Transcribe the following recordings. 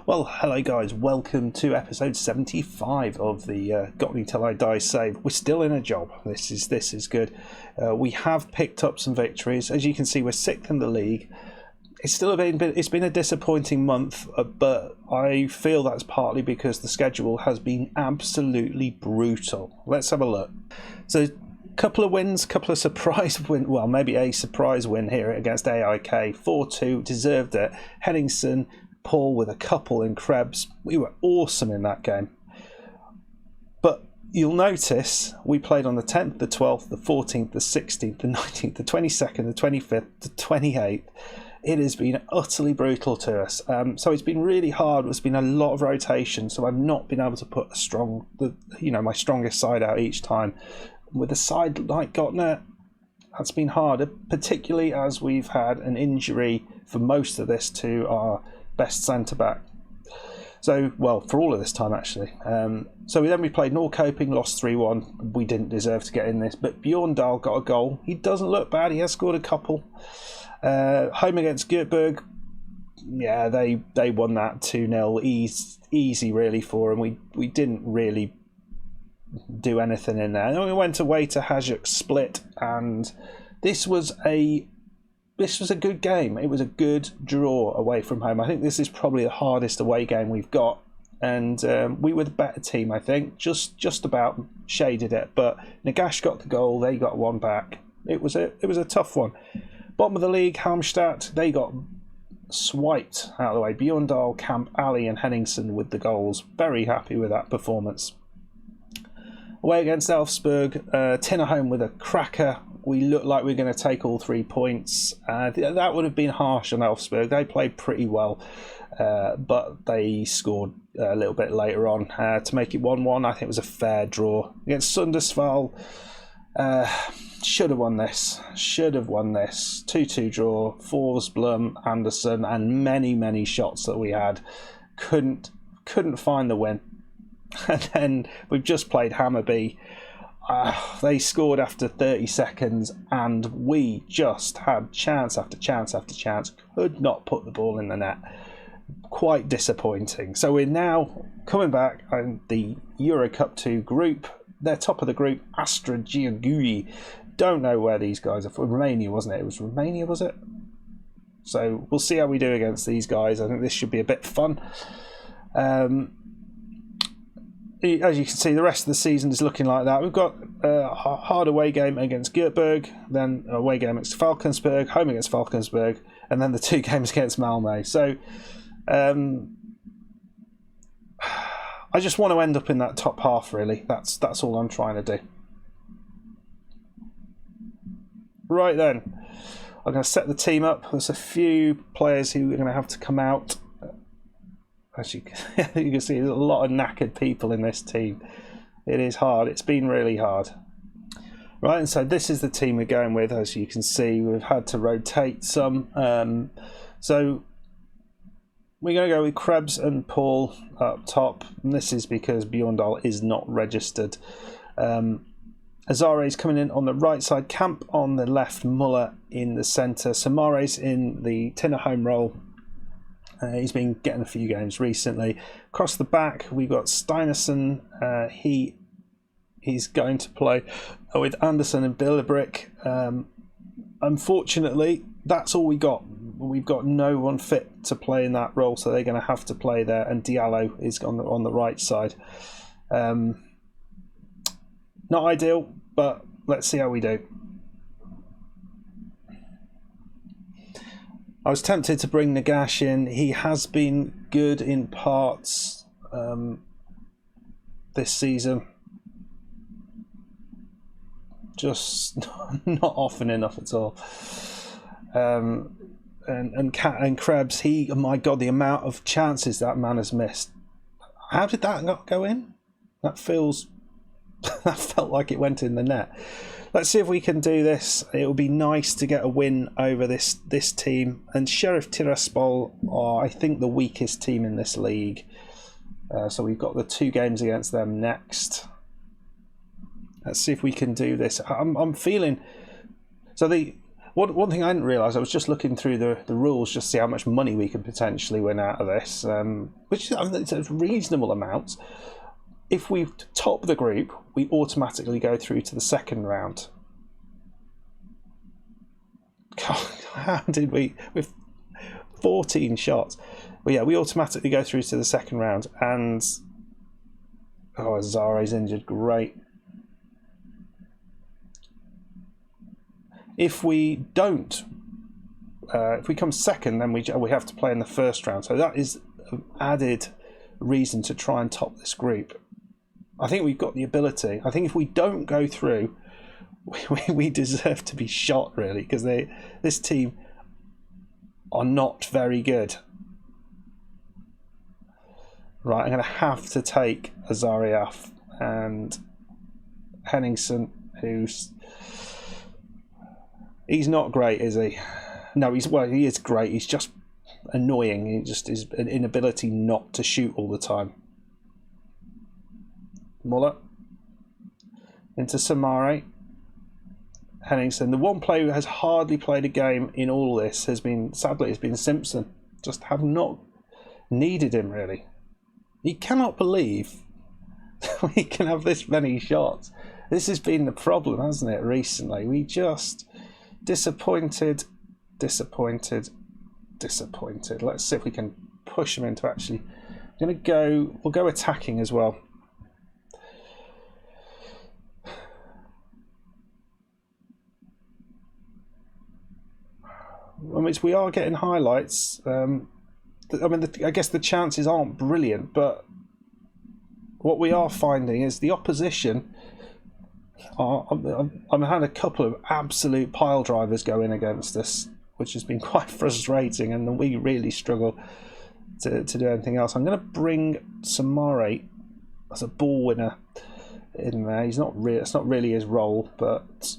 Well, hello guys, welcome to episode 75 of the Gottne Till I Die save. We're still in a job. This is good. We have picked up some victories. As you can see, we're 6th in the league. It's been a disappointing month, but I feel that's partly because the schedule has been absolutely brutal. Let's have a look. So, couple of wins, couple of surprise win. Well, maybe a surprise win here against AIK. 4-2, deserved it. Henningsen, Paul with a couple in Krebs. We were awesome in that game. But you'll notice we played on the 10th, the 12th, the 14th, the 16th, the 19th, the 22nd, the 25th, the 28th. It has been utterly brutal to us. So it's been really hard. There's been a lot of rotation, so I've not been able to put my strongest side out each time. With a side like Gottne, that's been harder, particularly as we've had an injury for most of this to our best centre-back. So, well, for all of this time, actually. So we played Norrköping, lost 3-1. We didn't deserve to get in this, but Bjorndal got a goal. He doesn't look bad. He has scored a couple. Home against Göteborg, yeah, they won that 2-0. Easy, really, for them. We didn't really do anything in there. And then we went away to Hajduk Split, and this was a good game. It was a good draw away from home. I think this is probably the hardest away game we've got, and we were the better team. I think just about shaded it, but Nagash got the goal. They got one back. It was a tough one. Bottom of the league, Halmstad, they got swiped out of the way. Bjorndal, Camp, Ali and Henningsen with the goals. Very happy with that performance. Away against Elfsborg, Tinner home with a cracker. We looked like we were going to take all 3 points. That would have been harsh on Elfsborg. They played pretty well, but they scored a little bit later on to make it 1-1. I think it was a fair draw. Against Sundersvall, should have won this. 2-2 draw. Forsblom, Anderson, and many shots that we had. Couldn't find the win. And then we've just played Hammarby. They scored after 30 seconds, and we just had chance after chance after chance. Could not put the ball in the net. Quite disappointing. So we're now coming back in the Euro Cup 2 group. They're top of the group, Astra Giagui. Don't know where these guys are from. Romania, wasn't it? It was Romania, was it? So we'll see how we do against these guys. I think this should be a bit fun. As you can see, the rest of the season is looking like that. We've got a hard away game against Göteborg, then a away game against Falkensberg, home against Falkensberg, and then the 2 games against Malmö. So I just want to end up in that top half, really. That's all I'm trying to do. Right then, I'm going to set the team up. There's a few players who are going to have to come out. As you can see, there's a lot of knackered people in this team. It is hard. It's been really hard. Right, and so this is the team we're going with. As you can see, we've had to rotate some. So we're going to go with Krebs and Paul up top. And this is because Bjorndal is not registered. Azare's coming in on the right side. Camp on the left. Muller in the centre. Samare's in the Tinner home role. He's been getting a few games recently. Across the back, we've got Steinerson. He's going to play with Anderson and Billebrick. Unfortunately, that's all we got. We've got no one fit to play in that role, so they're going to have to play there. And Diallo is on the right side. Not ideal, but let's see how we do. I was tempted to bring Nagash in. He has been good in parts this season. Just not often enough at all. And Krebs, oh my God, the amount of chances that man has missed. How did that not go in? That felt like it went in the net. Let's see if we can do this. It will be nice to get a win over this team. And Sheriff Tiraspol are, I think, the weakest team in this league. So we've got the 2 games against them next. Let's see if we can do this. I'm feeling... So One thing I didn't realise, I was just looking through the rules just to see how much money we could potentially win out of this, which I mean, it's a reasonable amount. If we top the group, we automatically go through to the second round. God, how did we, with 14 shots? Well, yeah, we automatically go through to the second round, and Zare's injured, great. If we don't, if we come second, then we have to play in the first round. So that is an added reason to try and top this group. I think we've got the ability. I think if we don't go through, we deserve to be shot, really, because this team are not very good. Right, I'm going to have to take Zare off, and Henningsen, he's not great, is he? No, he is great. He's just annoying. He just is an inability not to shoot all the time. Muller into Samare. Henningsen. The one player who has hardly played a game in all this has been Simpson. Just have not needed him, really. You cannot believe we can have this many shots. This has been the problem, hasn't it, recently? We just disappointed. Let's see if we can push them into actually. We'll go attacking as well. I mean, we are getting highlights. I guess the chances aren't brilliant, but what we are finding is the opposition. I've had a couple of absolute pile drivers go in against us, which has been quite frustrating, and we really struggle to do anything else. I'm going to bring Samare as a ball winner in there. It's not really his role, but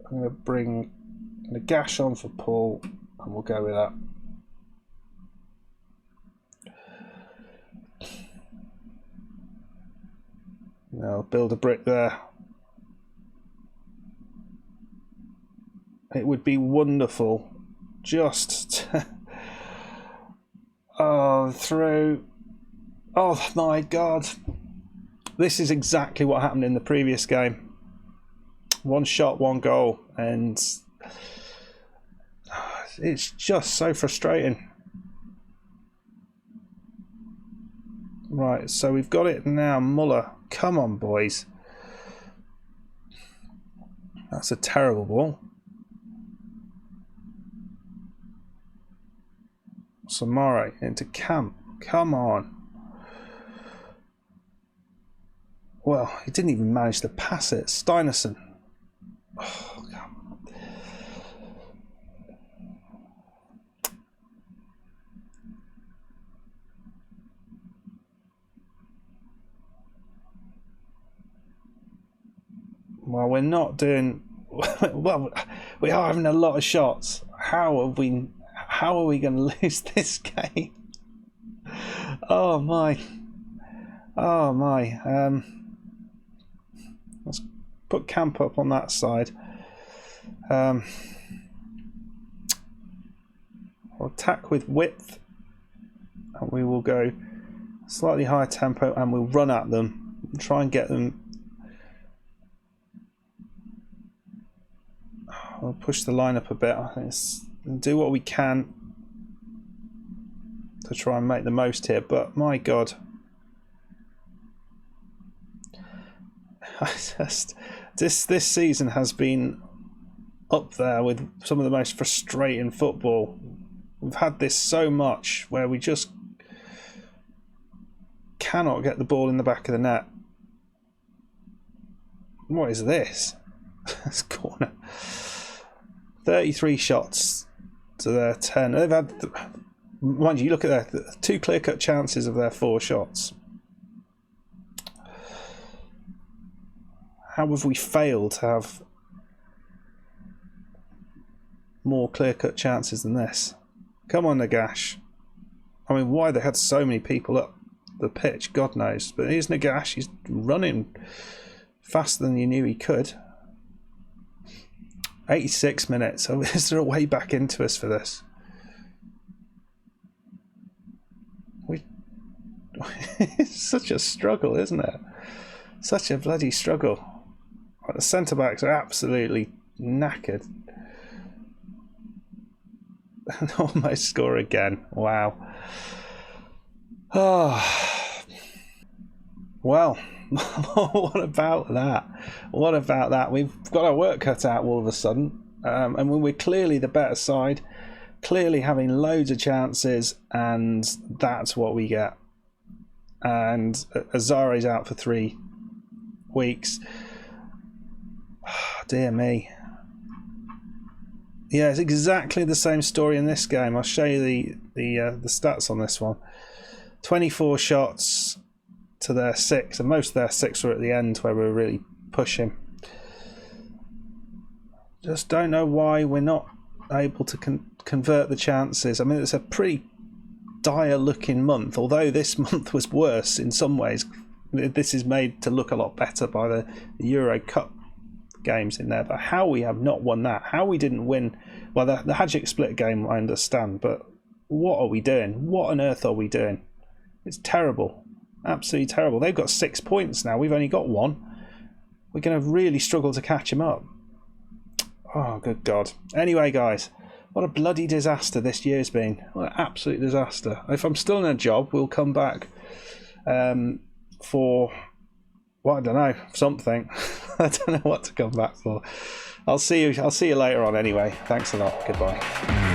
I'm going to bring Gash on for Paul, and we'll go with that. Now build a brick there. It would be wonderful just to through. Oh my God, this is exactly what happened in the previous game. One shot, one goal, and it's just so frustrating. Right, so we've got it now. Muller, come on, boys. That's a terrible ball. Samare into Camp. Come on. Well, he didn't even manage to pass it. Steinerson. Oh, God. Well, we're not doing well. We are having a lot of shots. How are we going to lose this game? Oh my! Let's put Camp up on that side. We'll attack with width, and we will go slightly higher tempo, and we'll run at them and try and get them. We'll push the line up a bit. I think do what we can to try and make the most here, but my God, this season has been up there with some of the most frustrating football. We've had this so much where we just cannot get the ball in the back of the net. What is this? This corner. 33 shots to their 10. They've had, mind you, look at their 2 clear-cut chances of their 4 shots. How have we failed to have more clear-cut chances than this? Come on, Nagash. I mean, why they had so many people up the pitch, God knows. But here's Nagash. He's running faster than you knew he could. 86 minutes. So is there a way back into us for this? It's such a struggle, isn't it? Such a bloody struggle. The centre backs are absolutely knackered. And almost score again. Wow. Oh. Well, what about that? What about that? We've got our work cut out all of a sudden. And when we're clearly the better side, clearly having loads of chances, and that's what we get. And Azare's out for 3 weeks. Oh, dear me. Yeah, it's exactly the same story in this game. I'll show you the stats on this one. 24 shots to their 6, and most of their 6 were at the end where we were really pushing. Just don't know why we're not able to convert the chances. I mean, it's a pretty dire looking month, although this month was worse in some ways. This is made to look a lot better by the Euro Cup games in there, but how we have not won that, how we didn't win, well, the Hajduk split game I understand, but what are we doing? What on earth are we doing? It's terrible, absolutely terrible. They've got 6 points now, we've only got 1. We're going to really struggle to catch them up. Oh, good God. Anyway, guys, what a bloody disaster this year's been. What an absolute disaster. If I'm still in a job, we'll come back for, well, I don't know, something. I don't know what to come back for. I'll see you later on anyway. Thanks a lot. Goodbye.